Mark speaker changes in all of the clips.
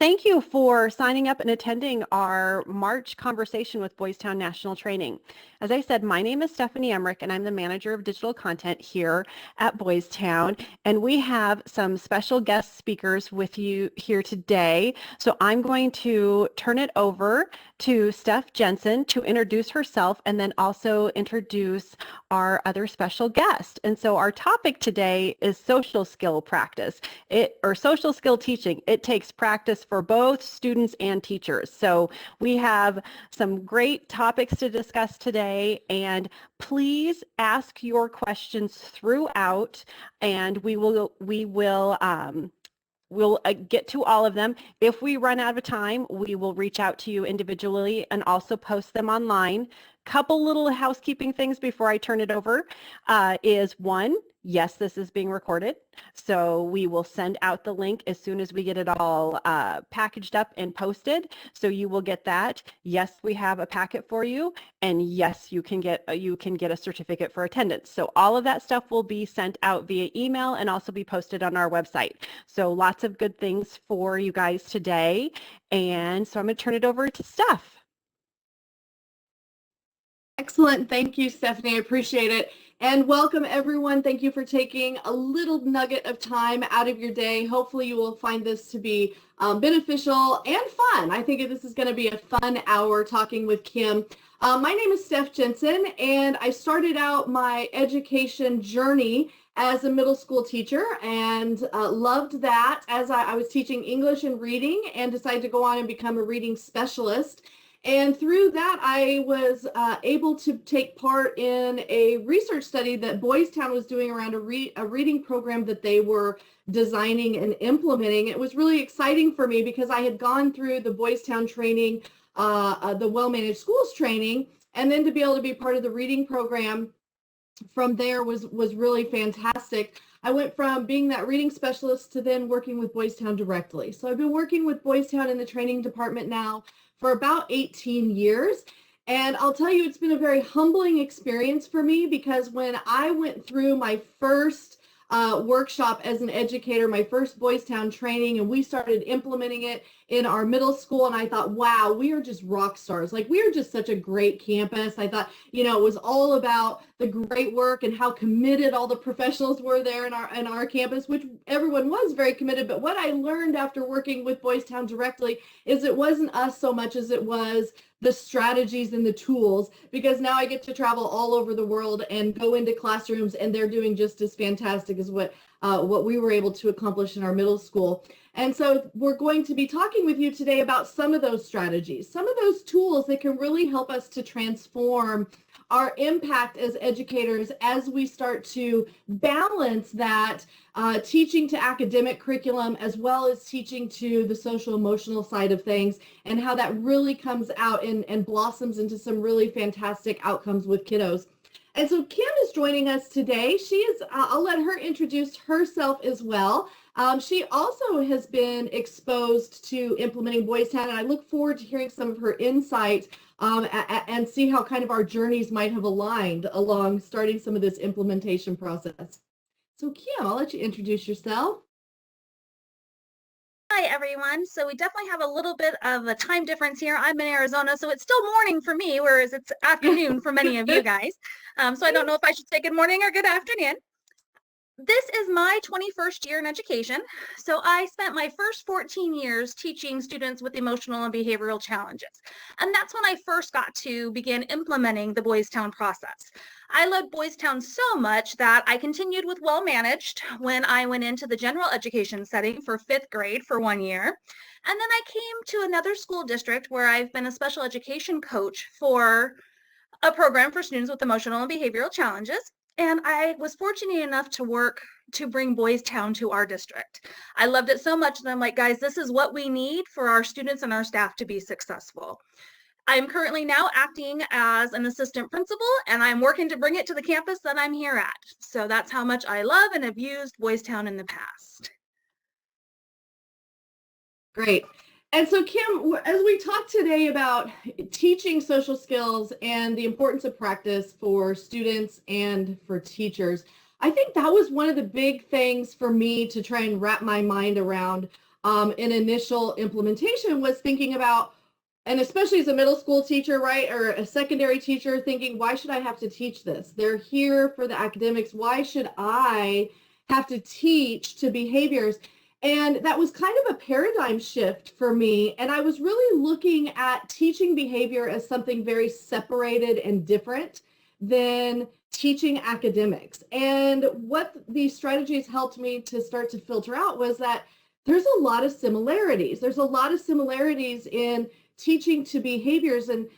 Speaker 1: Thank you for signing up and attending our March conversation with Boys Town National Training. As I said, my name is Stephanie Emmerich, and I'm the manager of digital content here at Boys Town. And we have some special guest speakers with you here today. So I'm going to turn it over to Steph Jensen to introduce herself and then also introduce our other special guest. And so our topic today is social skill practice, or social skill teaching. It takes practice for both students and teachers. So we have some great topics to discuss today, and please ask your questions throughout, and we'll get to all of them. If we run out of time, we will reach out to you individually and also post them online. Couple little housekeeping things before I turn it over is one, yes, this is being recorded. So we will send out the link as soon as we get it all packaged up and posted. So you will get that. Yes, we have a packet for you. And yes, you can get a certificate for attendance. So all of that stuff will be sent out via email and also be posted on our website. So lots of good things for you guys today. And so I'm going to turn it over to Steph.
Speaker 2: Excellent. Thank you, Stephanie. I appreciate it. And welcome, everyone. Thank you for taking a little nugget of time out of your day. Hopefully you will find this to be beneficial and fun. I think this is going to be a fun hour talking with Kim. My name is Steph Jensen, and I started out my education journey as a middle school teacher and loved that as I was teaching English and reading, and decided to go on and become a reading specialist. And through that, I was able to take part in a research study that Boys Town was doing around a reading program that they were designing and implementing. It was really exciting for me because I had gone through the Boys Town training, the Well-Managed Schools training, and then to be able to be part of the reading program from there was really fantastic. I went from being that reading specialist to then working with Boys Town directly. So I've been working with Boys Town in the training department now for about 18 years. And I'll tell you, it's been a very humbling experience for me, because when I went through my first workshop as an educator, my first Boys Town training, and we started implementing it in our middle school, and I thought, wow, we are just rock stars. Like, we are just such a great campus. I thought, it was all about the great work and how committed all the professionals were there in our campus, which everyone was very committed. But what I learned after working with Boys Town directly is it wasn't us so much as it was the strategies and the tools, because now I get to travel all over the world and go into classrooms, and they're doing just as fantastic as what we were able to accomplish in our middle school. And so we're going to be talking with you today about some of those strategies, some of those tools that can really help us to transform our impact as educators as we start to balance that teaching to academic curriculum as well as teaching to the social emotional side of things, and how that really comes out and blossoms into some really fantastic outcomes with kiddos. And so Kim is joining us today. She is, I'll let her introduce herself as well. She also has been exposed to implementing Boys Town, and I look forward to hearing some of her insight and see how kind of our journeys might have aligned along starting some of this implementation process. So Kim, I'll let you introduce yourself.
Speaker 3: Hi, everyone. So we definitely have a little bit of a time difference here. I'm in Arizona, so it's still morning for me, whereas it's afternoon for many of you guys. So I don't know if I should say good morning or good afternoon. This is my 21st year in education. So I spent my first 14 years teaching students with emotional and behavioral challenges. And that's when I first got to begin implementing the Boys Town process. I loved Boys Town so much that I continued with Well Managed when I went into the general education setting for 5th grade for 1 year. And then I came to another school district where I've been a special education coach for a program for students with emotional and behavioral challenges. And I was fortunate enough to work to bring Boys Town to our district. I loved it so much that I'm like, guys, this is what we need for our students and our staff to be successful. I'm currently now acting as an assistant principal, and I'm working to bring it to the campus that I'm here at. So that's how much I love and have used Boys Town in the past.
Speaker 2: Great. And so Kim, as we talk today about teaching social skills and the importance of practice for students and for teachers, I think that was one of the big things for me to try and wrap my mind around in initial implementation was thinking about, and especially as a middle school teacher, right, or a secondary teacher, thinking, why should I have to teach this? They're here for the academics. Why should I have to teach to behaviors? And that was kind of a paradigm shift for me. And I was really looking at teaching behavior as something very separated and different than teaching academics. And what these strategies helped me to start to filter out was that there's a lot of similarities. There's a lot of similarities in teaching to behaviors and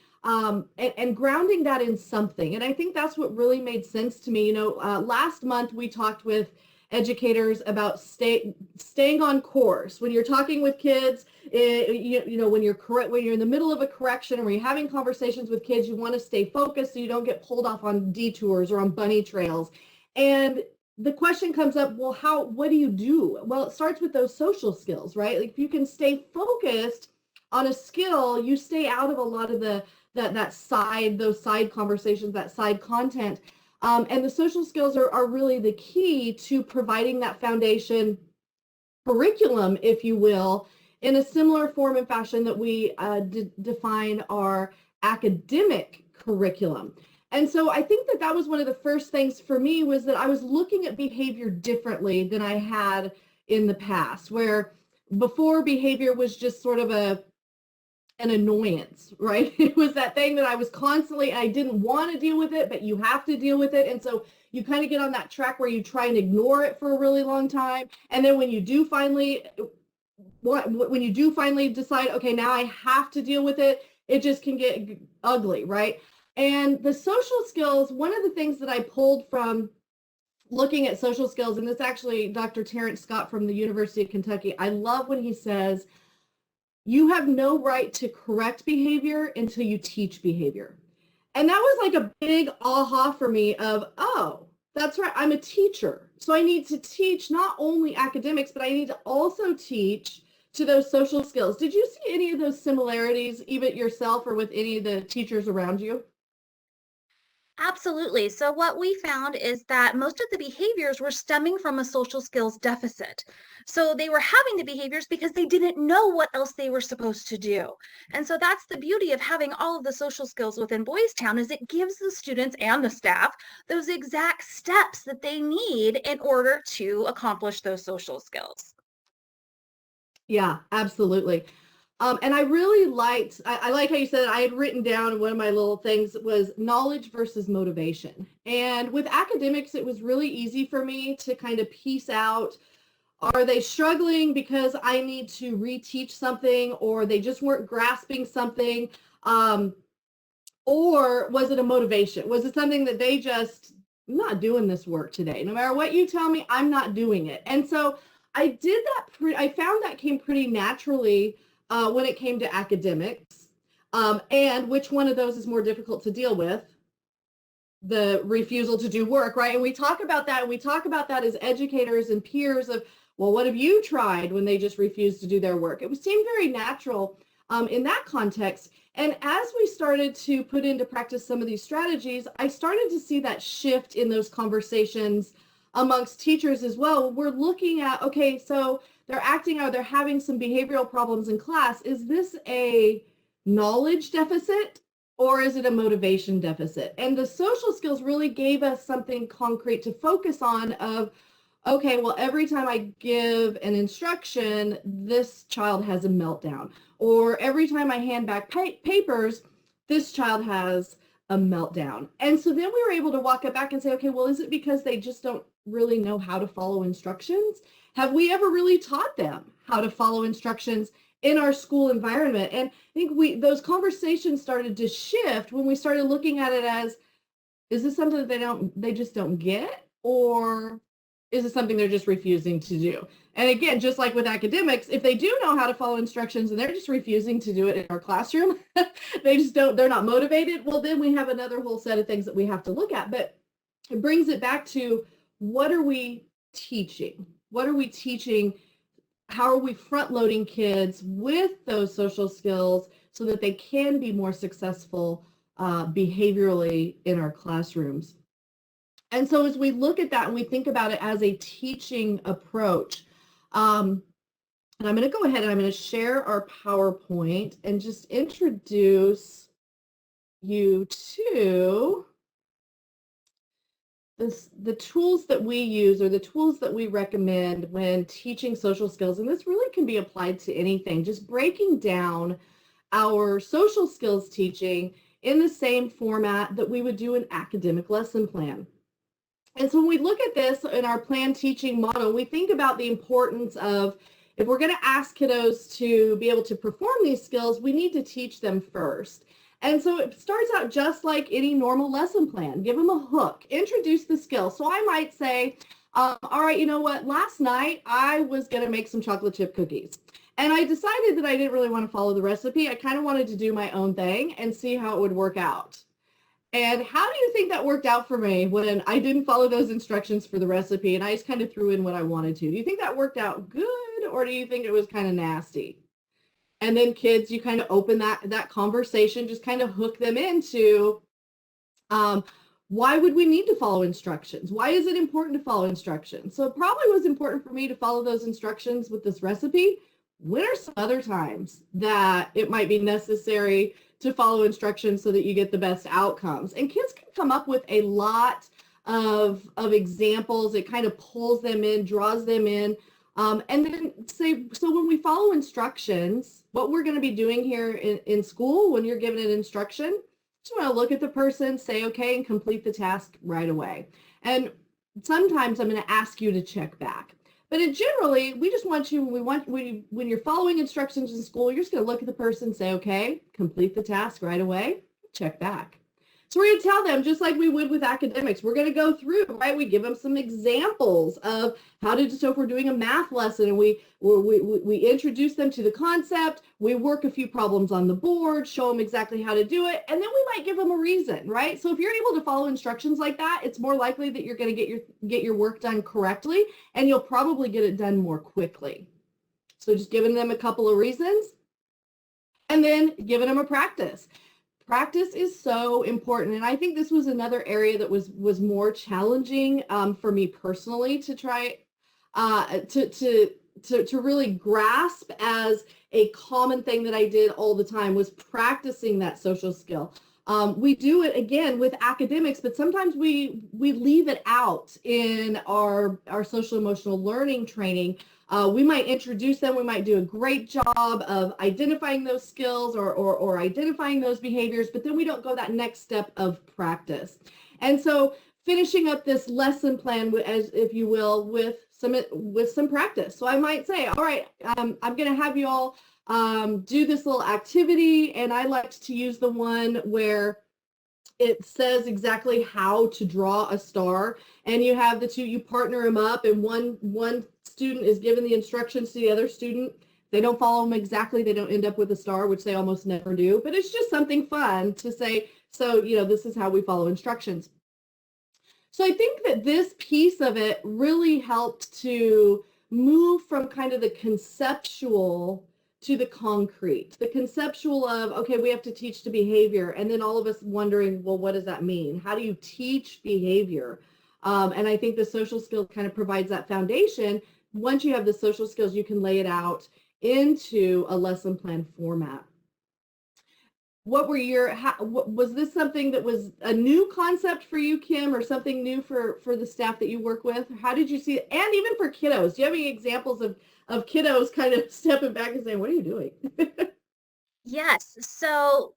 Speaker 2: grounding that in something. And I think that's what really made sense to me. Last month we talked with educators about staying on course. When you're talking with kids, when you're in the middle of a correction or when you're having conversations with kids, you want to stay focused so you don't get pulled off on detours or on bunny trails. And the question comes up, well, what do you do? Well, it starts with those social skills, right? Like if you can stay focused on a skill, you stay out of a lot of those side conversations, that side content. And the social skills are really the key to providing that foundation curriculum, if you will, in a similar form and fashion that we define our academic curriculum. And so I think that was one of the first things for me, was that I was looking at behavior differently than I had in the past, where before behavior was just sort of an annoyance, right? It was that thing that I was constantly, I didn't want to deal with it, but you have to deal with it. And so you kind of get on that track where you try and ignore it for a really long time. And then when you do finally decide, okay, now I have to deal with it, it just can get ugly, right? And the social skills, one of the things that I pulled from looking at social skills, and this actually Dr. Terrence Scott from the University of Kentucky, I love when he says, you have no right to correct behavior until you teach behavior. And that was like a big aha for me of, oh, that's right, I'm a teacher. So I need to teach not only academics, but I need to also teach to those social skills. Did you see any of those similarities, even yourself or with any of the teachers around you?
Speaker 3: Absolutely. So what we found is that most of the behaviors were stemming from a social skills deficit. So they were having the behaviors because they didn't know what else they were supposed to do. And so that's the beauty of having all of the social skills within Boys Town, is it gives the students and the staff those exact steps that they need in order to accomplish those social skills.
Speaker 2: Yeah, absolutely. And I really liked, I like how you said, I had written down, one of my little things was knowledge versus motivation. And with academics, it was really easy for me to kind of piece out, are they struggling because I need to reteach something, or they just weren't grasping something? Or was it a motivation? Was it something that they just, I'm not doing this work today. No matter what you tell me, I'm not doing it. And so I did that, I found that came pretty naturally when it came to academics. And which one of those is more difficult to deal with? The refusal to do work, right? And we talk about that, and we talk about that as educators and peers of, well, what have you tried when they just refuse to do their work? It seemed very natural in that context. And as we started to put into practice some of these strategies, I started to see that shift in those conversations amongst teachers as well. We're looking at, okay, so they're acting out, they're having some behavioral problems in class. Is this a knowledge deficit, or is it a motivation deficit? And the social skills really gave us something concrete to focus on of, okay, well, every time I give an instruction, this child has a meltdown. Or every time I hand back papers, this child has a meltdown. And so then we were able to walk it back and say, okay, well, is it because they just don't really know how to follow instructions? Have we ever really taught them how to follow instructions in our school environment? And I think those conversations started to shift when we started looking at it as, is this something that they just don't get? Or is it something they're just refusing to do? And again, just like with academics, if they do know how to follow instructions and they're just refusing to do it in our classroom, they're not motivated, well, then we have another whole set of things that we have to look at. But it brings it back to, what are we teaching? What are we teaching? How are we front loading kids with those social skills so that they can be more successful behaviorally in our classrooms? And so as we look at that and we think about it as a teaching approach, And I'm going to go ahead and I'm going to share our PowerPoint and just introduce you to the tools that we use, or the tools that we recommend when teaching social skills. And this really can be applied to anything, just breaking down our social skills teaching in the same format that we would do an academic lesson plan. And so when we look at this in our plan teaching model, we think about the importance of, if we're going to ask kiddos to be able to perform these skills, we need to teach them first. And so it starts out just like any normal lesson plan. Give them a hook, introduce the skill. So I might say, all right, you know what? Last night I was going to make some chocolate chip cookies. And I decided that I didn't really want to follow the recipe. I kind of wanted to do my own thing and see how it would work out. And how do you think that worked out for me when I didn't follow those instructions for the recipe and I just kind of threw in what I wanted to? Do you think that worked out good, or do you think it was kind of nasty? And then kids, you kind of open that conversation, just kind of hook them into, why would we need to follow instructions? Why is it important to follow instructions? So it probably was important for me to follow those instructions with this recipe. When are some other times that it might be necessary to follow instructions so that you get the best outcomes? And kids can come up with a lot of examples. It kind of pulls them in, draws them in. And then say, so when we follow instructions, what we're going to be doing here in school, when you're given an instruction, just want to look at the person, say, okay, and complete the task right away. And sometimes I'm going to ask you to check back. But generally, we just want you, when you're following instructions in school, you're just going to look at the person, say, okay, complete the task right away, check back. So we're going to tell them, just like we would with academics, we're going to go through, right? We give them some examples of how to, so if we're doing a math lesson and we introduce them to the concept, we work a few problems on the board, show them exactly how to do it, and then we might give them a reason, right? So if you're able to follow instructions like that, it's more likely that you're going to get your work done correctly, and you'll probably get it done more quickly. So just giving them a couple of reasons, and then giving them a practice. Practice is so important, and I think this was another area that was more challenging for me personally to try to really grasp as a common thing that I did all the time, was practicing that social skill. We do it again with academics, but sometimes we leave it out in our social emotional learning training. We might introduce them. We might do a great job of identifying those skills or identifying those behaviors, but then we don't go that next step of practice. And so finishing up this lesson plan, as if you will, with some practice. So I might say, all right, I'm going to have you all do this little activity, and I like to use the one where it says exactly how to draw a star, and you have the two, you partner them up, and one student is given the instructions to the other student. They don't follow them exactly, they don't end up with a star, which they almost never do, but it's just something fun to say, so, you know, this is how we follow instructions. So I think that this piece of it really helped to move from kind of the conceptual to the concrete, the conceptual of, okay, we have to teach to behavior, and then all of us wondering, well, what does that mean? How do you teach behavior? And I think the social skills kind of provides that foundation. Once you have the social skills, you can lay it out into a lesson plan format. What were was this something that was a new concept for you, Kim, or something new for the staff that you work with? How did you see it? And even for kiddos, do you have any examples of kiddos kind of stepping back and saying, what are you doing?
Speaker 3: Yes. So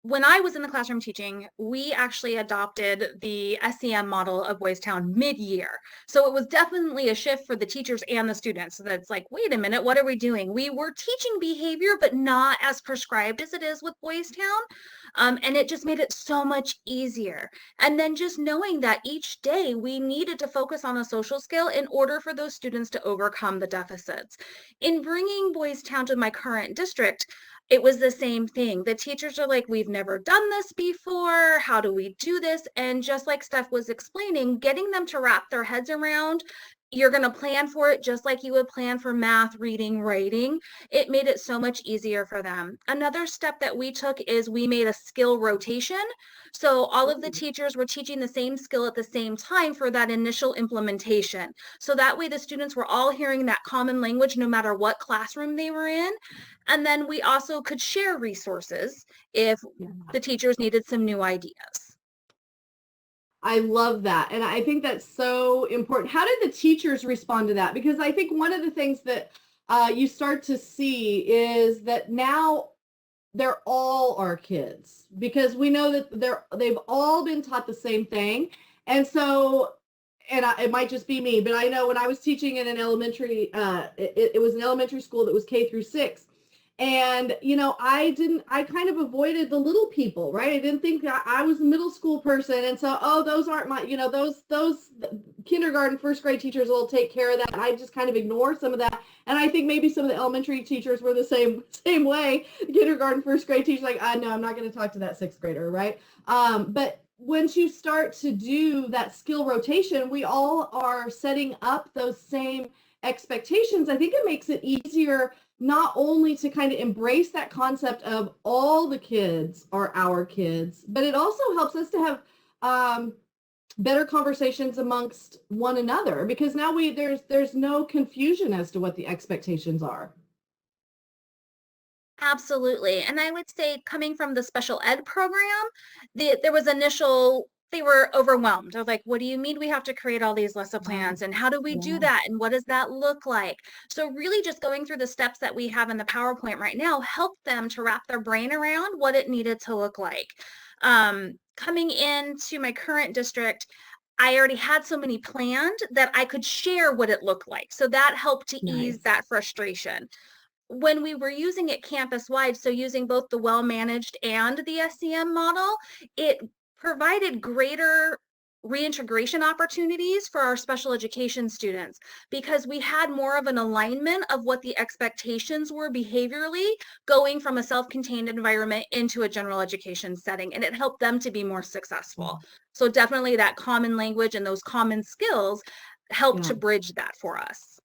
Speaker 3: when I was in the classroom teaching, we actually adopted the SEM model of Boys Town mid-year. So it was definitely a shift for the teachers and the students. So that's like, wait a minute, what are we doing? We were teaching behavior, but not as prescribed as it is with Boys Town. And it just made it so much easier. And then just knowing that each day we needed to focus on a social skill in order for those students to overcome the deficits. In bringing Boys Town to my current district, it was the same thing. The teachers are like, we've never done this before. How do we do this? And just like Steph was explaining, getting them to wrap their heads around You're going to plan for it just like you would plan for math, reading, writing. It made it so much easier for them. Another step that we took is we made a skill rotation. So all of the teachers were teaching the same skill at the same time for that initial implementation. So that way the students were all hearing that common language no matter what classroom they were in. And then we also could share resources if the teachers needed some new ideas.
Speaker 2: I love that. And I think that's so important. How did the teachers respond to that? Because I think one of the things that you start to see is that now they're all our kids, because we know that they've all been taught the same thing. And so, it might just be me, but I know when I was teaching in an elementary, it was an elementary school that was K through 6. And, I kind of avoided the little people, right? I didn't think that I was a middle school person. And so, those aren't my, those kindergarten, first grade teachers will take care of that. And I just kind of ignore some of that. And I think maybe some of the elementary teachers were the same way. Kindergarten, first grade teachers, like, no, I'm not going to talk to that 6th grader, right? But once you start to do that skill rotation, we all are setting up those same expectations. I think it makes it easier not only to kind of embrace that concept of all the kids are our kids, but it also helps us to have better conversations amongst one another, because now there's no confusion as to what the expectations are.
Speaker 3: Absolutely. And I would say, coming from the special ed program, there was they were overwhelmed. I was like, what do you mean we have to create all these lesson plans? And how do we do that? And what does that look like? So really just going through the steps that we have in the PowerPoint right now helped them to wrap their brain around what it needed to look like. Coming into my current district, I already had so many planned that I could share what it looked like. So that helped to ease that frustration. When we were using it campus-wide, so using both the well-managed and the SEM model, it provided greater reintegration opportunities for our special education students, because we had more of an alignment of what the expectations were behaviorally going from a self-contained environment into a general education setting, and it helped them to be more successful. So definitely that common language and those common skills helped to bridge that for us.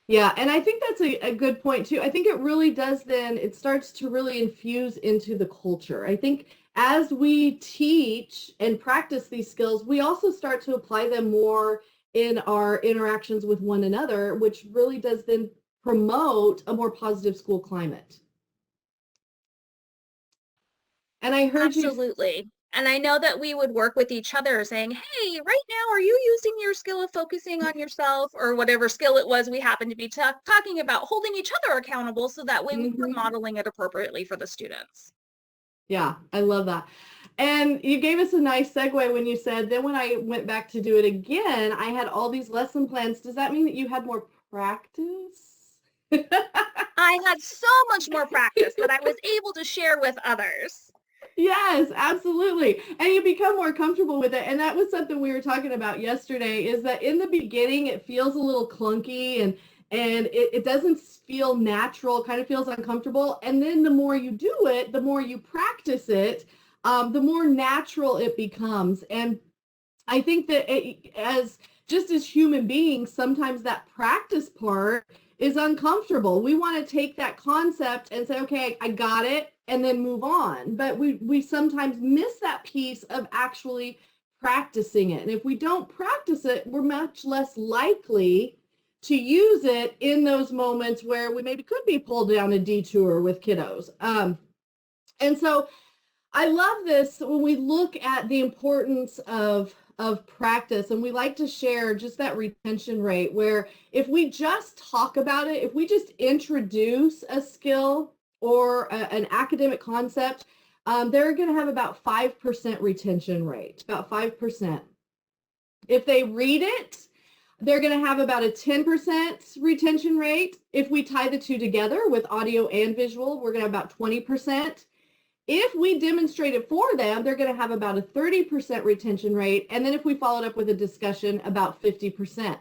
Speaker 2: Yeah, and I think that's a good point too. I think it really does it starts to really infuse into the culture. I think as we teach and practice these skills, we also start to apply them more in our interactions with one another, which really does then promote a more positive school climate. And I heard
Speaker 3: Absolutely. And I know that we would work with each other saying, hey, right now, are you using your skill of focusing on yourself, or whatever skill it was we happen to be talking about, holding each other accountable, so that way we were modeling it appropriately for the students.
Speaker 2: Yeah, I love that. And you gave us a nice segue when you said, then when I went back to do it again, I had all these lesson plans. Does that mean that you had more practice?
Speaker 3: I had so much more practice that I was able to share with others.
Speaker 2: Yes, absolutely. And you become more comfortable with it. And that was something we were talking about yesterday, is that in the beginning, it feels a little clunky and it doesn't feel natural, kind of feels uncomfortable. And then the more you do it, the more you practice it, the more natural it becomes. And I think that as human beings, sometimes that practice part is uncomfortable. We want to take that concept and say, okay, I got it, and then move on. But we sometimes miss that piece of actually practicing it. And if we don't practice it, we're much less likely to use it in those moments where we maybe could be pulled down a detour with kiddos. And so I love this when we look at the importance of practice, and we like to share just that retention rate, where if we just talk about it, if we just introduce a skill or an academic concept, they're going to have about 5% retention rate, about 5%. If they read it, they're going to have about a 10% retention rate. If we tie the two together with audio and visual, we're going to have about 20%. If we demonstrate it for them, they're going to have about a 30% retention rate. And then if we followed up with a discussion, about 50%.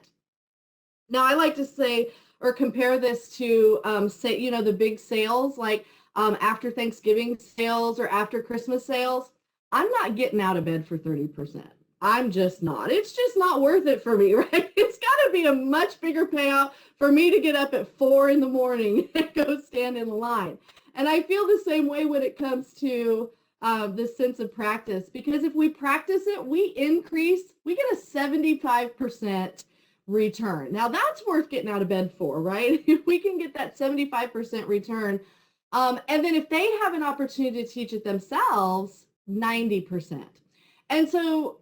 Speaker 2: Now, I like to say or compare this to, the big sales, like after Thanksgiving sales or after Christmas sales. I'm not getting out of bed for 30%. I'm just not. It's just not worth it for me, right? It's got to be a much bigger payout for me to get up at 4 in the morning and go stand in the line. And I feel the same way when it comes to this sense of practice, because if we practice it, we get a 75% return. Now that's worth getting out of bed for, right? If we can get that 75% return, and then if they have an opportunity to teach it themselves, 90%. And so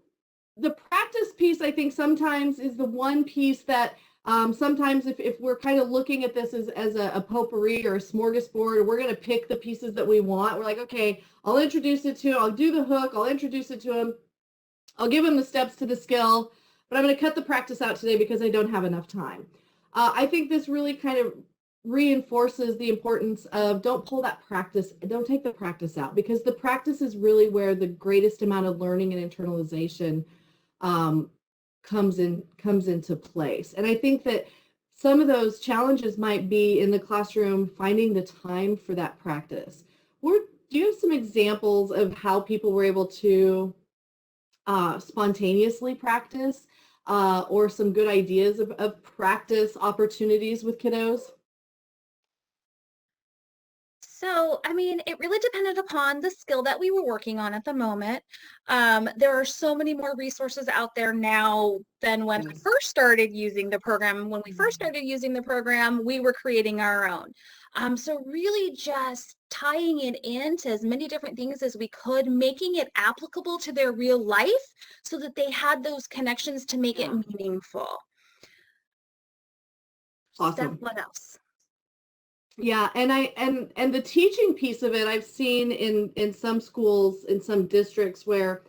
Speaker 2: the practice piece, I think sometimes is the one piece that sometimes if we're kind of looking at this as a potpourri or a smorgasbord, we're going to pick the pieces that we want. We're like, okay, I'll introduce it to, I'll do the hook, I'll introduce it to him, I'll give him the steps to the skill, but I'm going to cut the practice out today because I don't have enough time. I think this really kind of reinforces the importance of don't take the practice out, because the practice is really where the greatest amount of learning and internalization comes into place. And I think that some of those challenges might be in the classroom, finding the time for that practice. Do you have some examples of how people were able to spontaneously practice or some good ideas of practice opportunities with kiddos?
Speaker 3: So, I mean, it really depended upon the skill that we were working on at the moment. There are so many more resources out there now than when I first started using the program. When we first started using the program, we were creating our own. So really just tying it into as many different things as we could, making it applicable to their real life so that they had those connections to make it meaningful.
Speaker 2: Awesome.
Speaker 3: Steph, what else?
Speaker 2: Yeah, and the teaching piece of it, I've seen in some schools, in some districts where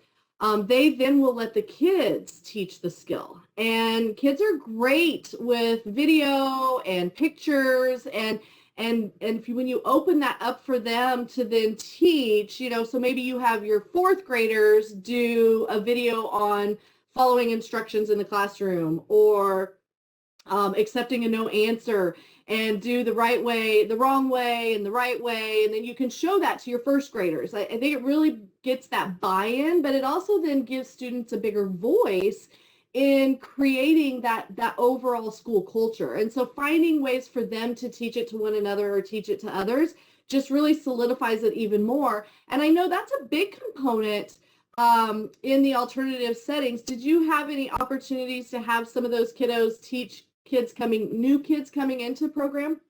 Speaker 2: they then will let the kids teach the skill. And kids are great with video and pictures and when you open that up for them to then teach, so maybe you have your fourth graders do a video on following instructions in the classroom, or accepting a no answer, and do the right way, the wrong way, and the right way. And then you can show that to your first graders. I think it really gets that buy-in, but it also then gives students a bigger voice in creating that overall school culture. And so finding ways for them to teach it to one another or teach it to others just really solidifies it even more. And I know that's a big component in the alternative settings. Did you have any opportunities to have some of those kiddos teach new kids coming into the program?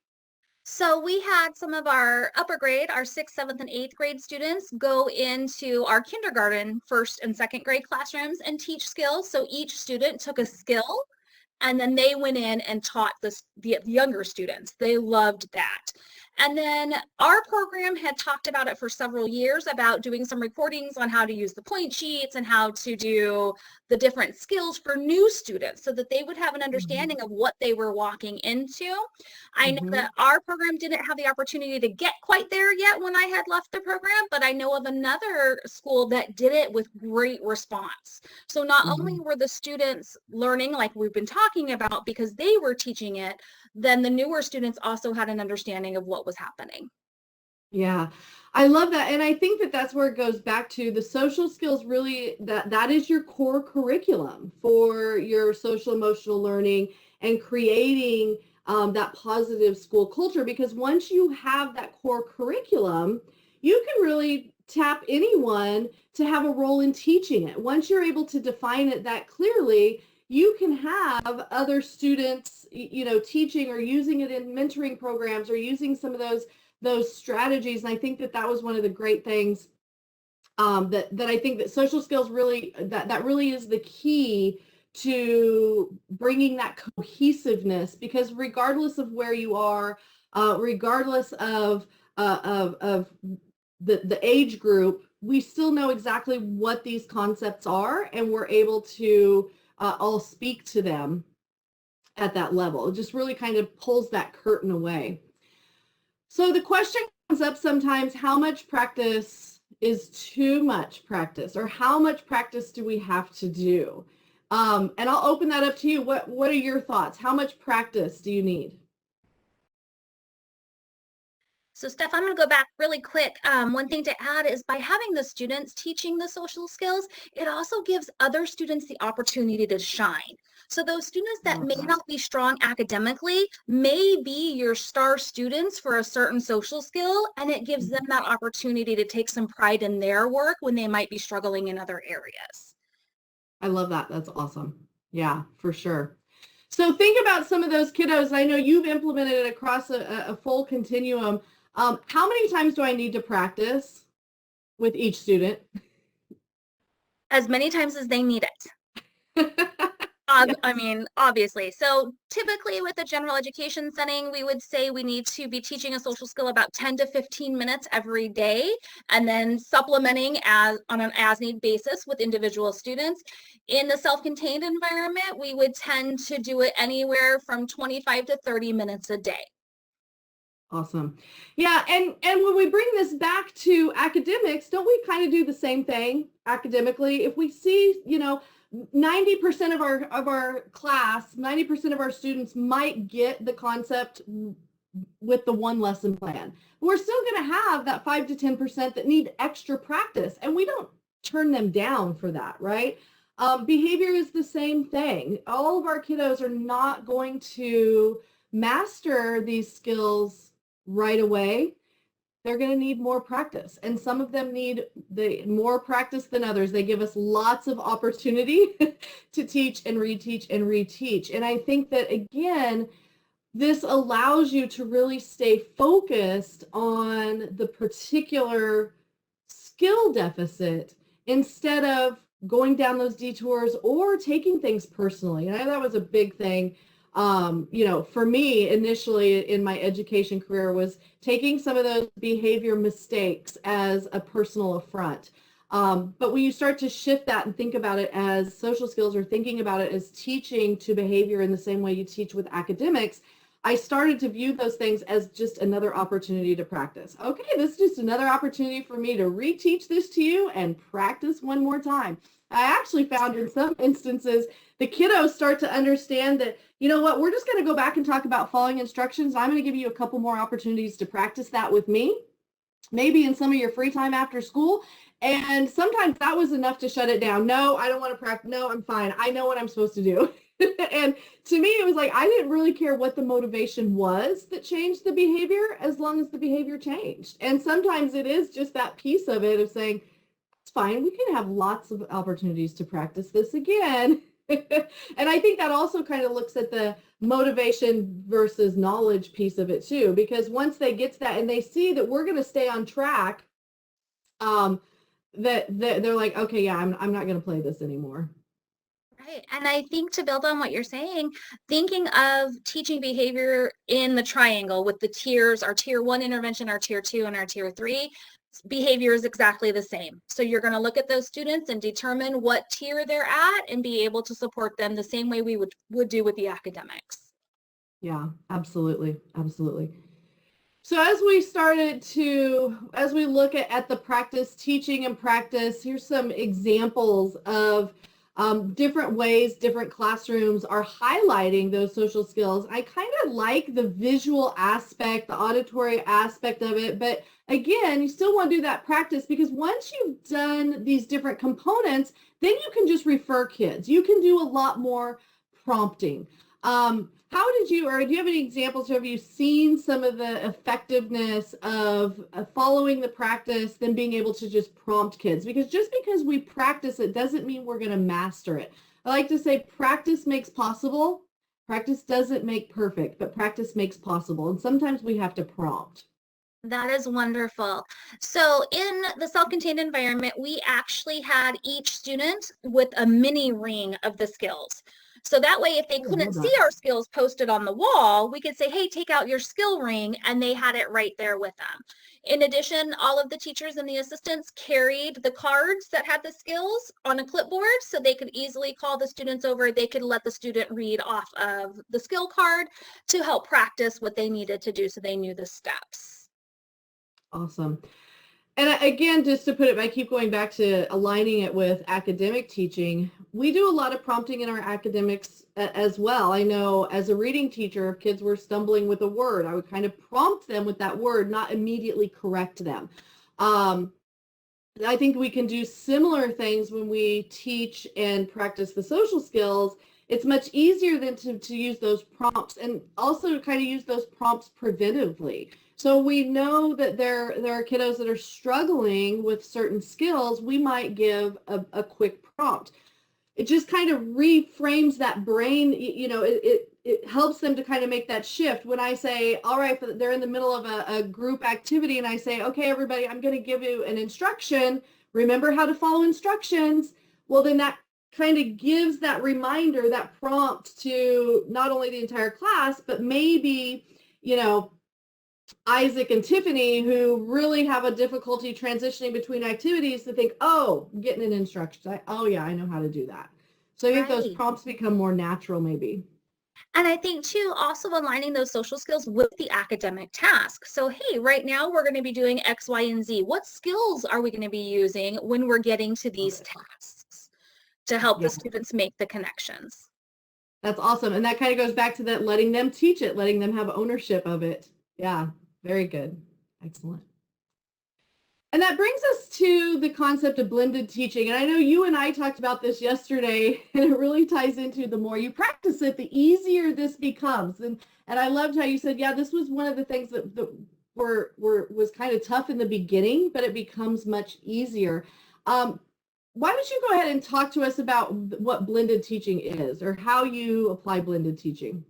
Speaker 3: So we had some of our upper grade, our 6th, 7th, and 8th grade students go into our kindergarten, 1st and 2nd grade classrooms and teach skills. So each student took a skill and then they went in and taught the younger students. They loved that. And then our program had talked about it for several years, about doing some recordings on how to use the point sheets and how to do the different skills for new students so that they would have an understanding of what they were walking into. I know that our program didn't have the opportunity to get quite there yet when I had left the program, but I know of another school that did it with great response. So not only were the students learning like we've been talking about because they were teaching it, then the newer students also had an understanding of what was happening.
Speaker 2: Yeah, I love that. And I think that that's where it goes back to the social skills. Really, that is your core curriculum for your social emotional learning and creating that positive school culture. Because once you have that core curriculum, you can really tap anyone to have a role in teaching it. Once you're able to define it that clearly, you can have other students, teaching or using it in mentoring programs or using some of those strategies. And I think that was one of the great things that I think that social skills really, that really is the key to bringing that cohesiveness, because regardless of where you are, regardless of the age group, we still know exactly what these concepts are, and we're able to all speak to them at that level. It just really kind of pulls that curtain away. So the question comes up sometimes, how much practice is too much practice, or how much practice do we have to do? And I'll open that up to you. What are your thoughts? How much practice do you need?
Speaker 3: So Steph, I'm going to go back really quick. One thing to add is by having the students teaching the social skills, it also gives other students the opportunity to shine. So those students that may not be strong academically may be your star students for a certain social skill, and it gives them that opportunity to take some pride in their work when they might be struggling in other areas.
Speaker 2: I love that. That's awesome. Yeah, for sure. So think about some of those kiddos. I know you've implemented it across a full continuum. How many times do I need to practice with each student?
Speaker 3: As many times as they need it.
Speaker 2: Yes.
Speaker 3: I mean, obviously. So typically with a general education setting, we would say we need to be teaching a social skill about 10 to 15 minutes every day, and then supplementing on an as-need basis with individual students. In the self-contained environment, we would tend to do it anywhere from 25 to 30 minutes a day.
Speaker 2: Awesome. Yeah, and when we bring this back to academics, don't we kind of do the same thing academically? If we see, 90% of our class, 90% of our students might get the concept with the one lesson plan. We're still going to have that 5 to 10% that need extra practice, and we don't turn them down for that, right? Behavior is the same thing. All of our kiddos are not going to master these skills right away. They're going to need more practice, and some of them need more practice than others. They give us lots of opportunity to teach and reteach and reteach. And I think that, again, this allows you to really stay focused on the particular skill deficit instead of going down those detours or taking things personally. And I know that was a big thing. For me initially in my education career was taking some of those behavior mistakes as a personal affront. But when you start to shift that and think about it as social skills, or thinking about it as teaching to behavior in the same way you teach with academics, I started to view those things as just another opportunity to practice. Okay, this is just another opportunity for me to reteach this to you and practice one more time. I actually found in some instances the kiddos start to understand that, you know what, we're just going to go back and talk about following instructions. I'm going to give you a couple more opportunities to practice that with me, maybe in some of your free time after school. And sometimes that was enough to shut it down. No, I don't want to practice. No, I'm fine. I know what I'm supposed to do. And to me, it was like, I didn't really care what the motivation was that changed the behavior, as long as the behavior changed. And sometimes it is just that piece of it of saying, it's fine. We can have lots of opportunities to practice this again. And I think that also kind of looks at the motivation versus knowledge piece of it too, because once they get to that and they see that we're going to stay on track, that they're like, okay, yeah, I'm not going to play this anymore.
Speaker 3: Right. And I think to build on what you're saying, thinking of teaching behavior in the triangle with the tiers, our tier 1 intervention, our tier 2, and our tier 3, behavior is exactly the same. So you're going to look at those students and determine what tier they're at and be able to support them the same way we would do with the academics.
Speaker 2: Yeah, absolutely. Absolutely. So as we look at the practice, teaching and practice, here's some examples of different ways different classrooms are highlighting those social skills. I kind of like the visual aspect, the auditory aspect of it, but again, you still want to do that practice, because once you've done these different components, then you can just refer kids. You can do a lot more prompting. Do you have any examples? Have you seen some of the effectiveness of following the practice, then being able to just prompt kids? Because just because we practice it doesn't mean we're going to master it. I like to say practice makes possible. Practice doesn't make perfect, but practice makes possible. And sometimes we have to prompt.
Speaker 3: That is wonderful. So in the self-contained environment, we actually had each student with a mini ring of the skills. So that way, if they couldn't see our skills posted on the wall, we could say, hey, take out your skill ring, and they had it right there with them. In addition, all of the teachers and the assistants carried the cards that had the skills on a clipboard, so they could easily call the students over. They could let the student read off of the skill card to help practice what they needed to do so they knew the steps.
Speaker 2: Awesome. And again, just to put it, I keep going back to aligning it with academic teaching. We do a lot of prompting in our academics as well. I know as a reading teacher, if kids were stumbling with a word, I would kind of prompt them with that word, not immediately correct them. I think we can do similar things when we teach and practice the social skills. It's much easier than to use those prompts, and also to kind of use those prompts preventively. So we know that there are kiddos that are struggling with certain skills. We might give a quick prompt. It just kind of reframes that brain. It helps them to kind of make that shift. When I say, all right, they're in the middle of a group activity, and I say, okay, everybody, I'm going to give you an instruction. Remember how to follow instructions. Well, then that kind of gives that reminder, that prompt to not only the entire class, but maybe, Isaac and Tiffany, who really have a difficulty transitioning between activities, to think, oh, getting an instruction. Oh, yeah, I know how to do that. So I think those
Speaker 3: Right.
Speaker 2: prompts become more natural, maybe.
Speaker 3: And I think too, also aligning those social skills with the academic task. So, hey, right now we're going to be doing X, Y, and Z. What skills are we going to be using when we're getting to these tasks to help the
Speaker 2: Yeah,
Speaker 3: students make the connections?
Speaker 2: that's awesome. And that kind of goes back to that, letting them teach it, letting them have ownership of it. Yeah, very good. Excellent. And that brings us to the concept of blended teaching. And I know you and I talked about this yesterday, and it really ties into the more you practice it, the easier this becomes. And I loved how you said, yeah, this was one of the things that was kind of tough in the beginning, but it becomes much easier. Why don't you go ahead and talk to us about what blended teaching is, or how you apply blended teaching?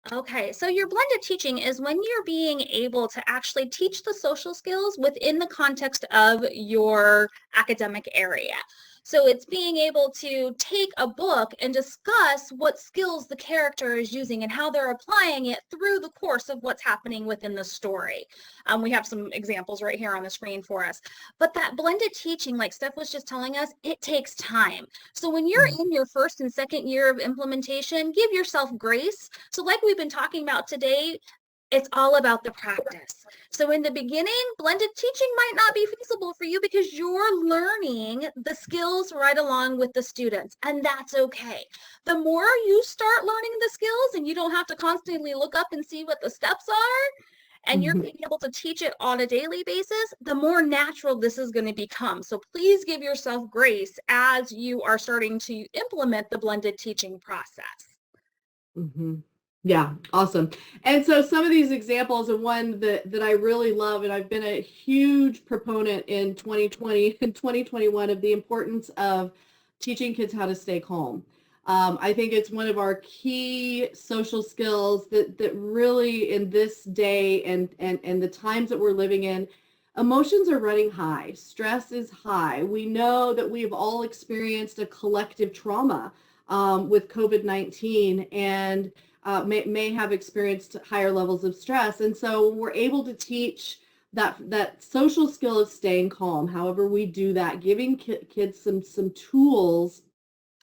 Speaker 3: Okay, so your blended teaching is when you're being able to actually teach the social skills within the context of your academic area. So it's being able to take a book and discuss what skills the character is using and how they're applying it through the course of what's happening within the story. We have some examples right here on the screen for us. But that blended teaching, like Steph was just telling us, it takes time. So when you're in your first and second year of implementation, give yourself grace. So like we've been talking about today, it's all about the practice. So in the beginning, blended teaching might not be feasible for you because you're learning the skills right along with the students, and that's okay. The more you start learning the skills and you don't have to constantly look up and see what the steps are, and you're being able to teach it on a daily basis, the more natural this is going to become. So please give yourself grace as you are starting to implement the blended teaching process.
Speaker 2: Mm-hmm. Yeah, awesome. And so some of these examples, and one that I really love, and I've been a huge proponent in 2020 and 2021 of the importance of teaching kids how to stay calm. I think it's one of our key social skills that really in this day and the times that we're living in, emotions are running high. Stress is high. We know that we've all experienced a collective trauma with COVID-19, and may have experienced higher levels of stress. And so we're able to teach that social skill of staying calm. However we do that, giving kids some tools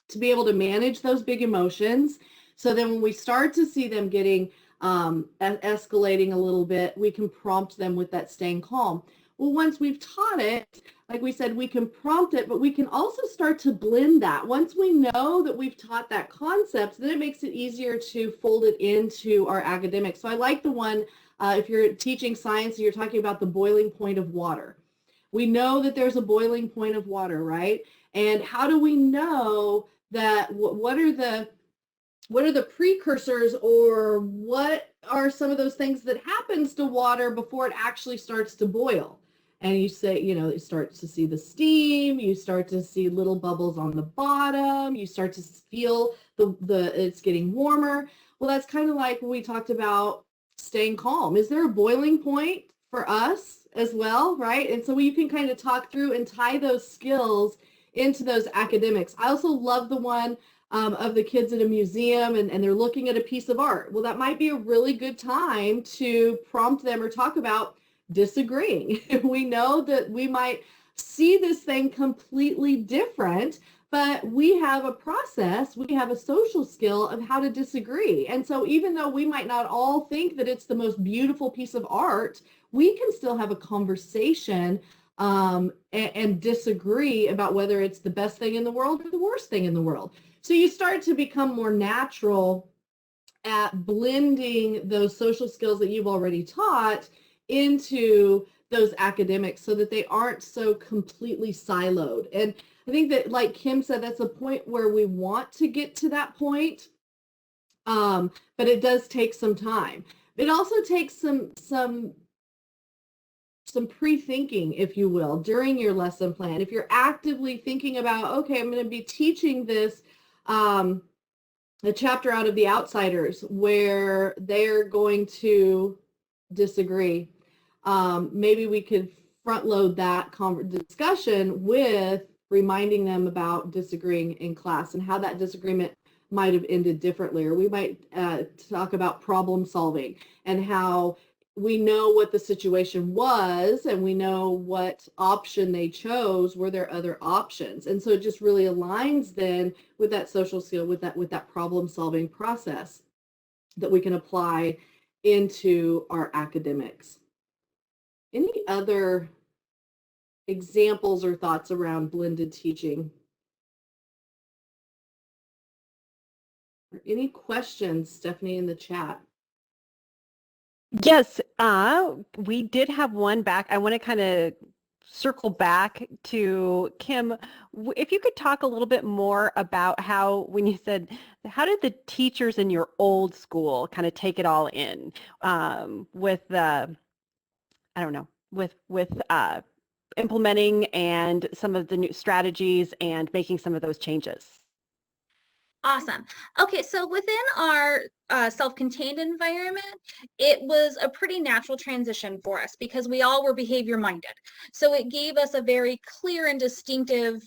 Speaker 2: to be able to manage those big emotions. So then when we start to see them getting escalating a little bit, we can prompt them with that staying calm. Well, once we've taught it, like we said, we can prompt it, but we can also start to blend that. Once we know that we've taught that concept, then it makes it easier to fold it into our academics. So I like the one, if you're teaching science, you're talking about the boiling point of water. We know that there's a boiling point of water, right? And how do we know that, what are the precursors, or what are some of those things that happens to water before it actually starts to boil? And you say, you start to see the steam, you start to see little bubbles on the bottom, you start to feel it's getting warmer. Well, that's kind of like when we talked about staying calm. Is there a boiling point for us as well, right? And so you can kind of talk through and tie those skills into those academics. I also love the one of the kids at a museum, and they're looking at a piece of art. Well, that might be a really good time to prompt them or talk about disagreeing. We know that we might see this thing completely different, but we have a process, we have a social skill of how to disagree. And so even though we might not all think that it's the most beautiful piece of art, we can still have a conversation and disagree about whether it's the best thing in the world or the worst thing in the world. So you start to become more natural at blending those social skills that you've already taught into those academics so that they aren't so completely siloed. And I think that, like Kim said, that's a point where we want to get to that point, but it does take some time. It also takes some pre-thinking, if you will, during your lesson plan. If you're actively thinking about, okay, I'm going to be teaching this a chapter out of The Outsiders where they're going to disagree, maybe we could front load that discussion with reminding them about disagreeing in class and how that disagreement might have ended differently. Or we might talk about problem solving and how we know what the situation was and we know what option they chose. Were there other options? And so it just really aligns then with that social skill, with that problem solving process that we can apply into our academics. Any other examples or thoughts around blended teaching? Or any questions, Stephanie, in the chat?
Speaker 1: Yes, we did have one back. I want to kind of circle back to Kim. If you could talk a little bit more about how, when you said, how did the teachers in your old school kind of take it all in with the, I don't know, with implementing and some of the new strategies and making some of those changes?
Speaker 3: Awesome. Okay, so within our self-contained environment, it was a pretty natural transition for us because we all were behavior minded. So it gave us a very clear and distinctive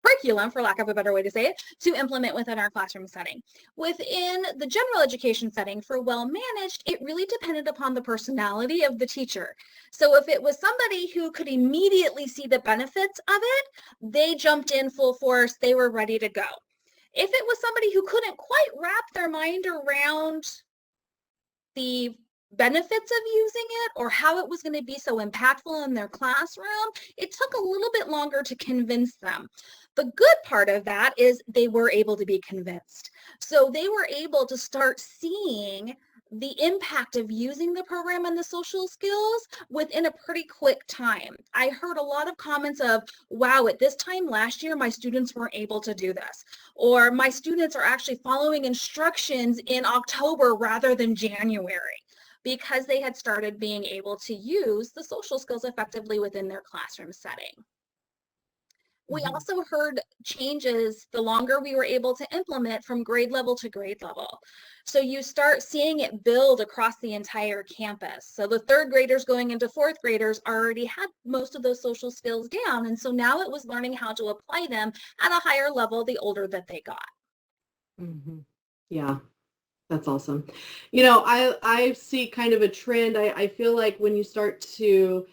Speaker 3: curriculum, for lack of a better way to say it, to implement within our classroom setting. Within the general education setting for well-managed, it really depended upon the personality of the teacher. So if it was somebody who could immediately see the benefits of it, they jumped in full force, they were ready to go. If it was somebody who couldn't quite wrap their mind around the benefits of using it or how it was going to be so impactful in their classroom, it took a little bit longer to convince them. The good part of that is they were able to be convinced. So they were able to start seeing the impact of using the program and the social skills within a pretty quick time. I heard a lot of comments of, wow, at this time last year, my students weren't able to do this. Or my students are actually following instructions in October rather than January, because they had started being able to use the social skills effectively within their classroom setting. We also heard changes the longer we were able to implement from grade level to grade level. So you start seeing it build across the entire campus. So the third graders going into fourth graders already had most of those social skills down. And so now it was learning how to apply them at a higher level the older that they got.
Speaker 2: Mm-hmm. Yeah, that's awesome. You know, I see kind of a trend. I feel like when you start to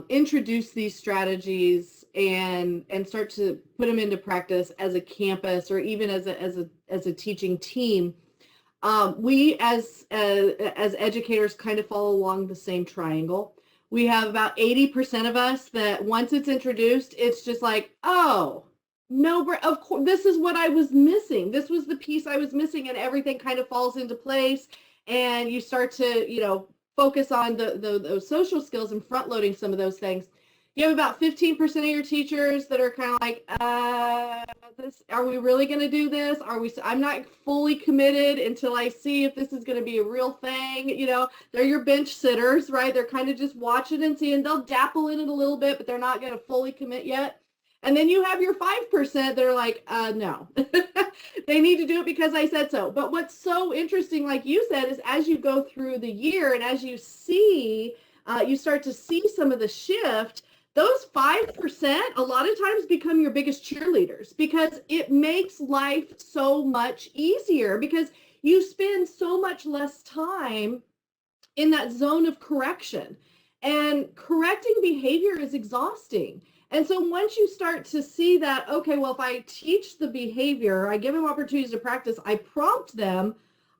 Speaker 2: introduce these strategies and start to put them into practice as a campus or even as a teaching team, we as educators kind of follow along the same triangle. We have about 80% of us that once it's introduced, it's just like, oh, no, of course, this is what I was missing. This was the piece I was missing, and everything kind of falls into place. And you start to, you know, focus on those social skills and front loading some of those things. You have about 15% of your teachers that are kind of like, are we really going to do this? I'm not fully committed until I see if this is going to be a real thing. You know, they're your bench sitters, right? They're kind of just watching and seeing. They'll dabble in it a little bit, but they're not going to fully commit yet. And then you have your 5% that are like, no, they need to do it because I said so. But what's so interesting, like you said, is as you go through the year and as you see, you start to see some of the shift, those 5% a lot of times become your biggest cheerleaders because it makes life so much easier because you spend so much less time in that zone of correction. And correcting behavior is exhausting. And so once you start to see that, okay, well, if I teach the behavior, I give them opportunities to practice, I prompt them,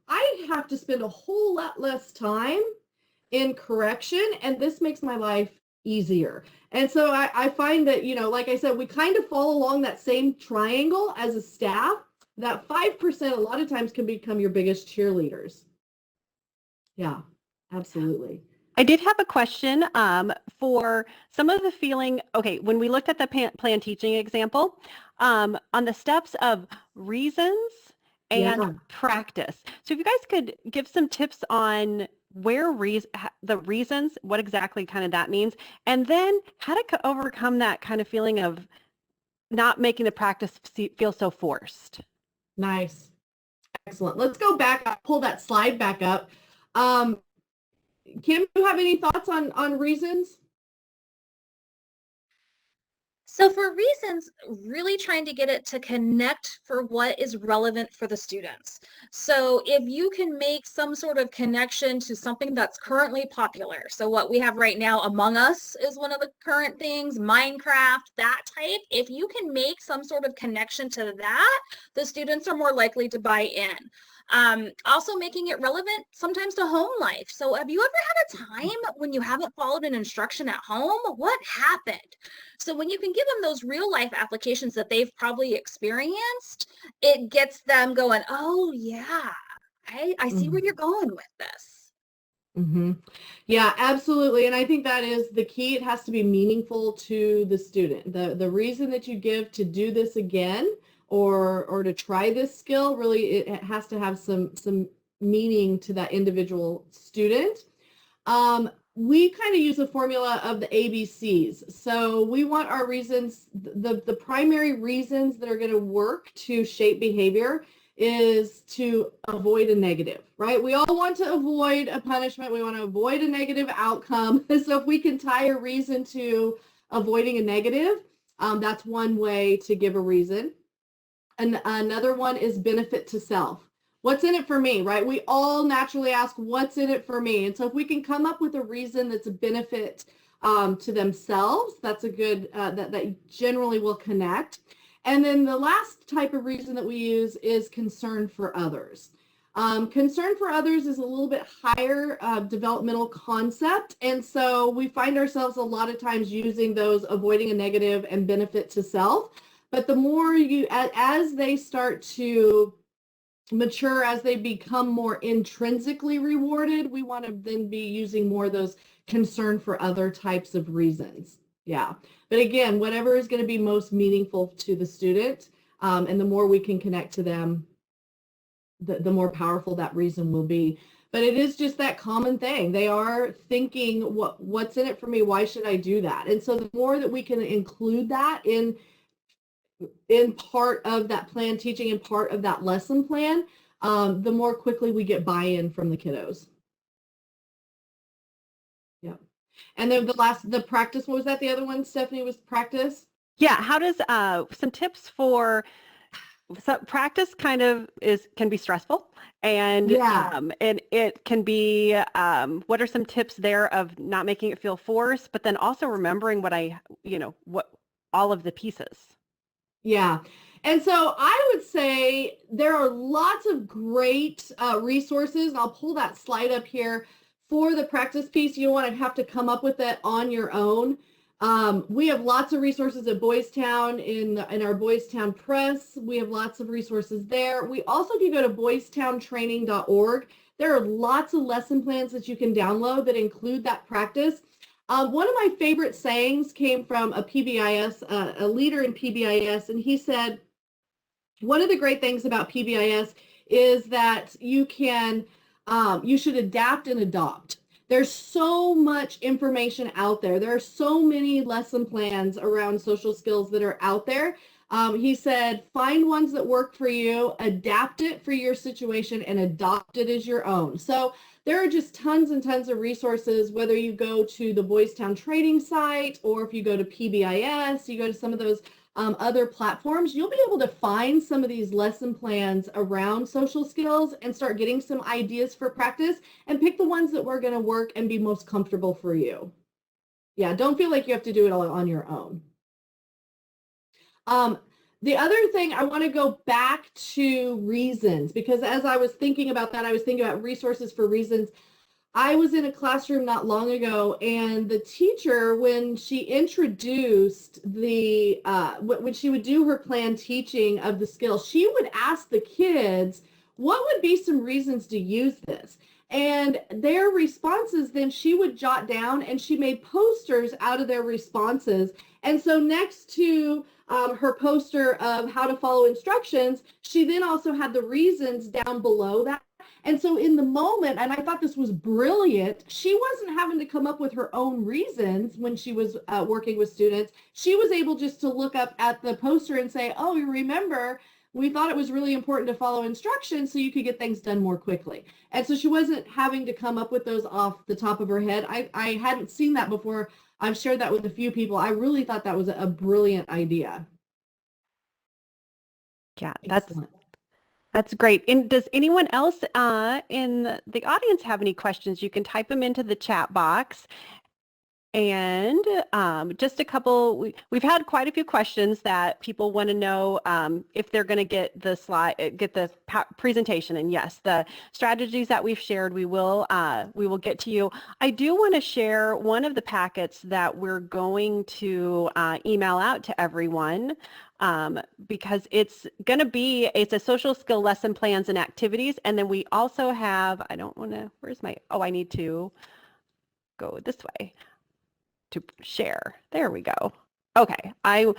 Speaker 2: I have to spend a whole lot less time in correction. And this makes my life easier. And so I find that, like I said, we kind of fall along that same triangle as a staff. That 5% a lot of times can become your biggest cheerleaders. Yeah, absolutely.
Speaker 1: I did have a question for some of the feeling. Okay, when we looked at the plan teaching example, on the steps of reasons and
Speaker 2: Yeah.
Speaker 1: practice. So if you guys could give some tips on where the reasons, what exactly kind of that means, and then how to overcome that kind of feeling of not making the practice feel so forced.
Speaker 2: Nice. Excellent. Let's go back. I'll pull that slide back up. Kim, do you have any thoughts on reasons?
Speaker 3: So for reasons, really trying to get it to connect for what is relevant for the students. So if you can make some sort of connection to something that's currently popular. So what we have right now, Among Us is one of the current things, Minecraft, that type. If you can make some sort of connection to that, the students are more likely to buy in. Also making it relevant sometimes to home life. So have you ever had a time when you haven't followed an instruction at home? What happened? So when you can give them those real life applications that they've probably experienced, it gets them going, oh yeah, I see where you're going with this.
Speaker 2: Mm-hmm. Yeah, absolutely. And I think that is the key. It has to be meaningful to the student. The reason that you give to do this again or to try this skill, really, it has to have some meaning to that individual student. We kind of use the formula of the ABCs. So we want our reasons, the primary reasons that are going to work to shape behavior is to avoid a negative, right? We all want to avoid a punishment. We want to avoid a negative outcome. So if we can tie a reason to avoiding a negative, that's one way to give a reason. And another one is benefit to self. What's in it for me, right? We all naturally ask, what's in it for me? And so if we can come up with a reason that's a benefit to themselves, that's a good, that generally will connect. And then the last type of reason that we use is concern for others. Concern for others is a little bit higher developmental concept. And so we find ourselves a lot of times using those avoiding a negative and benefit to self. But the more as they start to mature, as they become more intrinsically rewarded, we want to then be using more of those concern for other types of reasons. Yeah. But again, whatever is going to be most meaningful to the student, and the more we can connect to them, the more powerful that reason will be. But it is just that common thing. They are thinking, what's in it for me? Why should I do that? And so the more that we can include that in part of that plan teaching and part of that lesson plan, the more quickly we get buy-in from the kiddos. Yeah. And then the practice, what was that? The other one, Stephanie, was practice?
Speaker 1: Yeah, how does some tips for practice kind of can be stressful, and and it can be what are some tips there of not making it feel forced, but then also remembering what all of the pieces.
Speaker 2: Yeah. And so I would say there are lots of great resources. I'll pull that slide up here for the practice piece. You don't want to have to come up with it on your own. We have lots of resources at Boys Town in our Boys Town Press. We have lots of resources there. We also, if you go to boystowntraining.org, there are lots of lesson plans that you can download that include that practice. One of my favorite sayings came from a PBIS, a leader in PBIS, and he said, one of the great things about PBIS is that you should adapt and adopt. There's so much information out there. There are so many lesson plans around social skills that are out there. He said, find ones that work for you, adapt it for your situation, and adopt it as your own. So there are just tons and tons of resources, whether you go to the Boys Town Training site, or if you go to PBIS, you go to some of those other platforms, you'll be able to find some of these lesson plans around social skills and start getting some ideas for practice and pick the ones that are going to work and be most comfortable for you. Yeah, don't feel like you have to do it all on your own. The other thing, I want to go back to reasons, because as I was thinking about that, I was thinking about resources for reasons. I was in a classroom not long ago, and the teacher, when she introduced when she would do her planned teaching of the skills, she would ask the kids, what would be some reasons to use this? And their responses, then she would jot down, and she made posters out of their responses. And so next to her poster of how to follow instructions, she then also had the reasons down below that. And so in the moment, and I thought this was brilliant, she wasn't having to come up with her own reasons when she was working with students. She was able just to look up at the poster and say, oh, you remember, we thought it was really important to follow instructions so you could get things done more quickly. And so she wasn't having to come up with those off the top of her head. I hadn't seen that before. I've shared that with a few people. I really thought that was a brilliant idea.
Speaker 1: Yeah,
Speaker 2: Excellent.
Speaker 1: that's great. And does anyone else in the audience have any questions? You can type them into the chat box. And just a couple, we've had quite a few questions that people want to know if they're going to get the presentation. And yes, the strategies that we've shared, we will get to you. I do want to share one of the packets that we're going to email out to everyone. Because it's a social skill lesson plans and activities. And then we also have, I need to go this way to share. There we go. Okay, and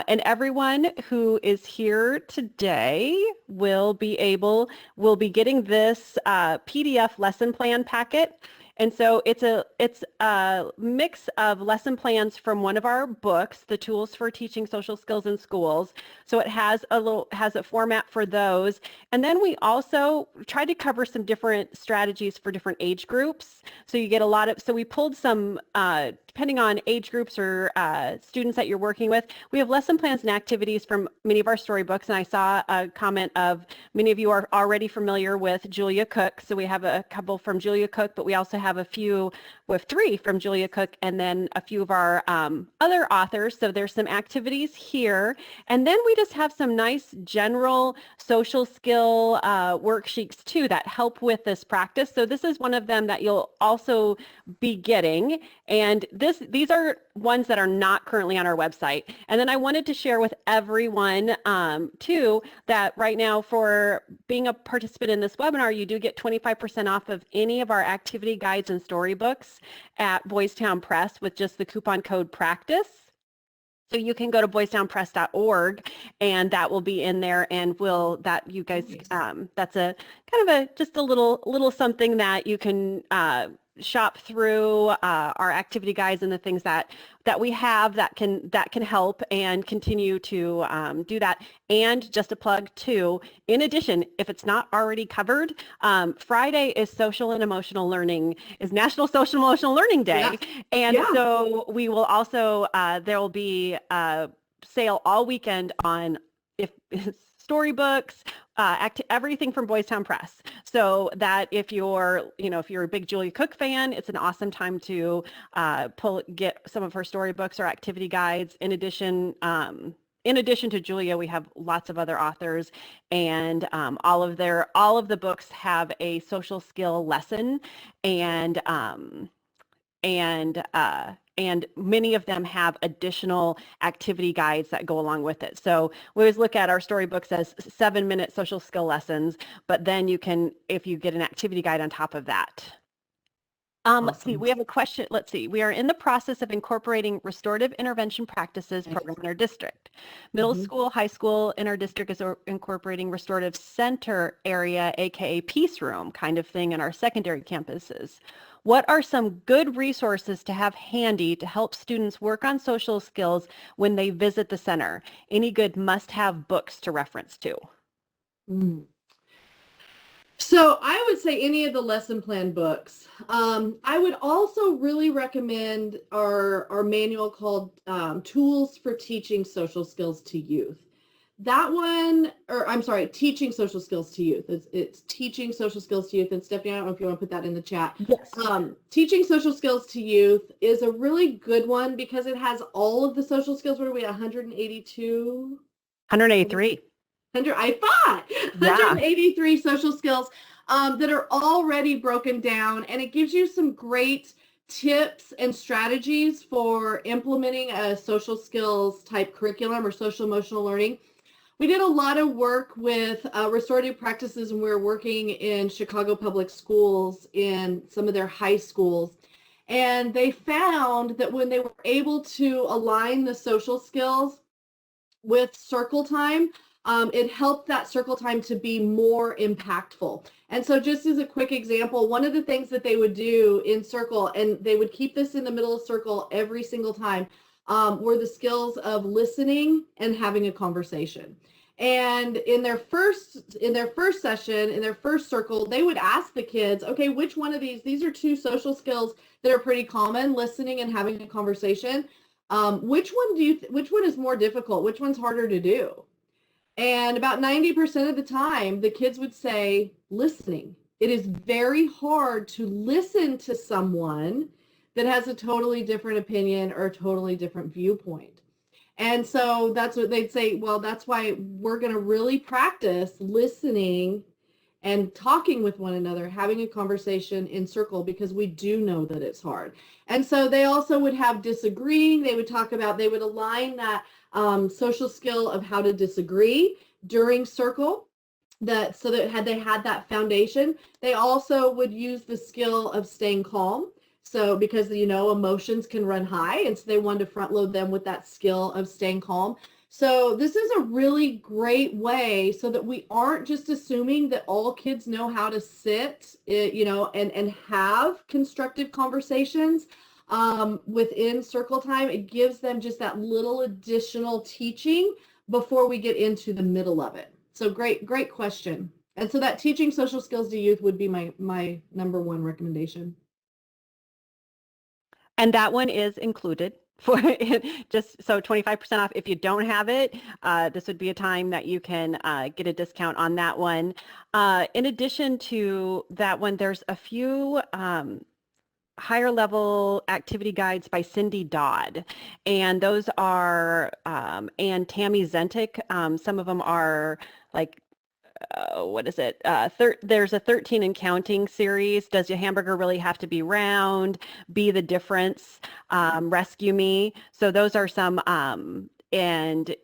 Speaker 1: everyone who is here today will be getting this PDF lesson plan packet. And so it's a mix of lesson plans from one of our books, The Tools for Teaching Social Skills in Schools. So it has a format for those. And then we also tried to cover some different strategies for different age groups. So you get so we pulled some, depending on age groups or students that you're working with, we have lesson plans and activities from many of our storybooks. And I saw a comment of many of you are already familiar with Julia Cook. So we have a couple from Julia Cook, but we also have three from Julia Cook, and then a few of our other authors. So there's some activities here. And then we just have some nice general social skill worksheets too that help with this practice. So this is one of them that you'll also be getting. And these are ones that are not currently on our website. And then I wanted to share with everyone too that right now, for being a participant in this webinar, you do get 25% off of any of our activity guides and storybooks at Boys Town Press with just the coupon code PRACTICE. So you can go to boystownpress.org and that will be in there, and that's a kind of just a little something that you can shop through our activity guides and the things that we have that can help and continue to do that. And just a plug too, in addition, if it's not already covered, Friday is National Social and Emotional Learning Day. Yeah. And so we will also, there will be a sale all weekend on storybooks, everything from Boys Town Press. So that if you're a big Julia Cook fan, it's an awesome time to get some of her storybooks or activity guides. In addition to Julia, we have lots of other authors, and all of the books have a social skill lesson, and many of them have additional activity guides that go along with it. So we always look at our storybooks as 7-minute social skill lessons, but then if you get an activity guide on top of that. Awesome. Let's see, we have a question. Let's see, we are in the process of incorporating restorative intervention practices program in our district. Middle school, high school in our district is incorporating restorative center area, aka peace room kind of thing in our secondary campuses. What are some good resources to have handy to help students work on social skills when they visit the center? Any good must-have books to reference to?
Speaker 2: So I would say any of the lesson plan books. I would also really recommend our manual called Tools for Teaching Social Skills to Youth. That one, Teaching Social Skills to Youth. It's Teaching Social Skills to Youth. And Stephanie, I don't know if you want to put that in the chat.
Speaker 1: Yes.
Speaker 2: Teaching Social Skills to Youth is a really good one because it has all of the social skills. What are we at, 182?
Speaker 1: 183.
Speaker 2: 183 social skills. that are already broken down, and it gives you some great tips and strategies for implementing a social skills type curriculum or social emotional learning. We did a lot of work with restorative practices, and we were working in Chicago Public Schools in some of their high schools. And they found that when they were able to align the social skills with circle time, it helped that circle time to be more impactful. And so just as a quick example, one of the things that they would do in circle, and they would keep this in the middle of circle every single time, were the skills of listening and having a conversation. And in their first session, in their first circle, they would ask the kids, okay, which one of these are two social skills that are pretty common, listening and having a conversation. Which one is more difficult? Which one's harder to do? And about 90% of the time, the kids would say listening. It is very hard to listen to someone that has a totally different opinion or a totally different viewpoint. And so that's what they'd say, well, that's why we're going to really practice listening and talking with one another, having a conversation in circle, because we do know that it's hard. And so they also would have disagreeing. They would align that social skill of how to disagree during circle, so that they had that foundation. They also would use the skill of staying calm. So because, emotions can run high, and so they wanted to front load them with that skill of staying calm. So this is a really great way so that we aren't just assuming that all kids know how to sit, and have constructive conversations within circle time. It gives them just that little additional teaching before we get into the middle of it. So great question. And so that teaching social skills to youth would be my number one recommendation.
Speaker 1: And that one is included for just so 25% off. If you don't have it, this would be a time that you can get a discount on that one. In addition to that one, there's a few higher level activity guides by Cindy Dodd, and those are and Tammy Zentik. Some of them are like what is it? There's a 13 and counting series. Does your hamburger really have to be round? Be the difference. Rescue me. So those are some, and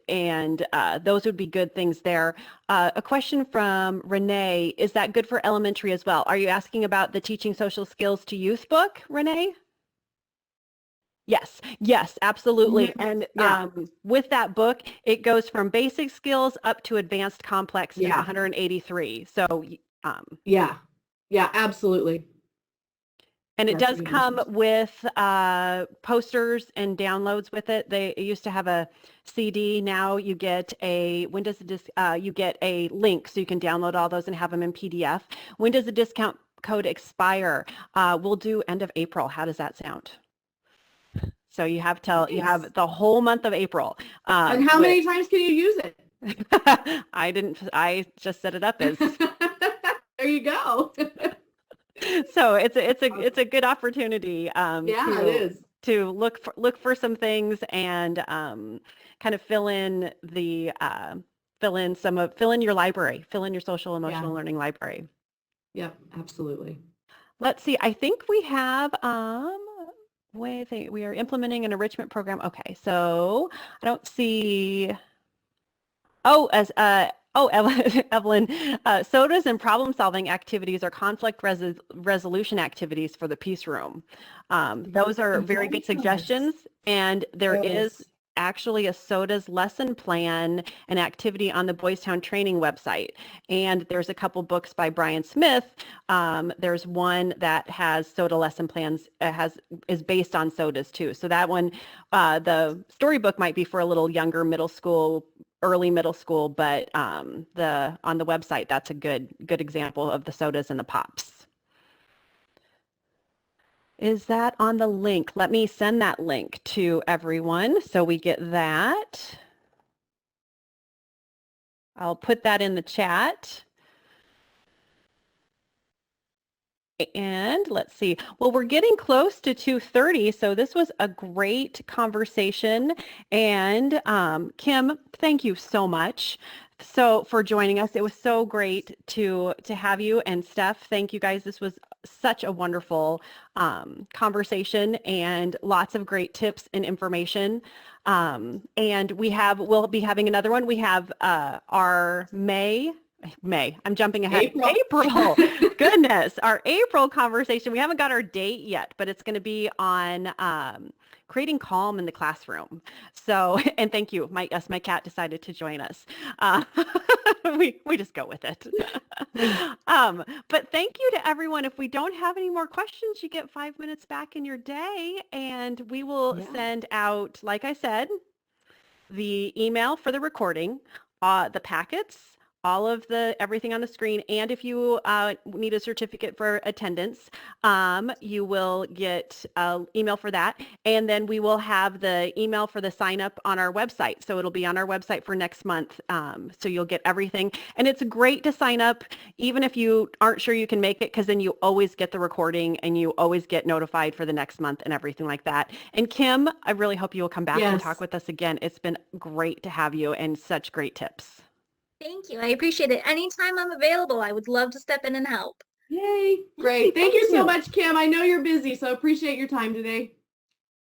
Speaker 1: those would be good things there. A question from Renee: is that good for elementary as well? Are you asking about the Teaching Social Skills to Youth book, Renee? Yes, absolutely. And with that book, it goes from basic skills up to advanced complex to 183. So
Speaker 2: yeah, absolutely.
Speaker 1: And it does come with posters and downloads with it. They used to have a CD. Now you get you get a link so you can download all those and have them in PDF. When does the discount code expire? We'll do end of April. How does that sound? So you have the whole month of April.
Speaker 2: And how many times can you use it?
Speaker 1: I just set it up as.
Speaker 2: There you go.
Speaker 1: So it's a good opportunity.
Speaker 2: It is
Speaker 1: to look for some things and kind of fill in your library, fill in your social emotional learning library.
Speaker 2: Yep, absolutely.
Speaker 1: Let's see. I think we have we are implementing an enrichment program. Okay, so I don't see. Evelyn, SOTAs and problem-solving activities are conflict resolution activities for the Peace Room. Those are very good suggestions, and there is actually a SOTAs lesson plan and activity on the Boys Town training website. And there's a couple books by Brian Smith. There's one that has SOTA lesson plans, is based on SOTAs too. So that one, the storybook might be for a little younger early middle school, but on the website, that's a good example of the SOTAs and the POPs. Is that on the link? Let me send that link to everyone so we get that. I'll put that in the chat. And let's see. Well, we're getting close to 2:30, so this was a great conversation. And Kim, thank you so much. so for joining us. It was so great to have you. And Steph, thank you guys. This was such a wonderful conversation and lots of great tips and information. And we'll be having another one. We have our May, I'm jumping ahead. April. Goodness, our April conversation. We haven't got our date yet, but it's going to be on creating calm in the classroom. So, and thank you. My cat decided to join us. We just go with it. But thank you to everyone. If we don't have any more questions, you get 5 minutes back in your day, and we will send out, like I said, the email for the recording, the packets, all of everything on the screen. And if you need a certificate for attendance, you will get an email for that. And then we will have the email for the sign up on our website. So it'll be on our website for next month. So you'll get everything. And it's great to sign up, even if you aren't sure you can make it, because then you always get the recording and you always get notified for the next month and everything like that. And Kim, I really hope you will come back and talk with us again. It's been great to have you and such great tips.
Speaker 3: Thank you. I appreciate it. Anytime I'm available, I would love to step in and help.
Speaker 2: Yay. Great. Thank you so much, Kim. I know you're busy, so appreciate your time today.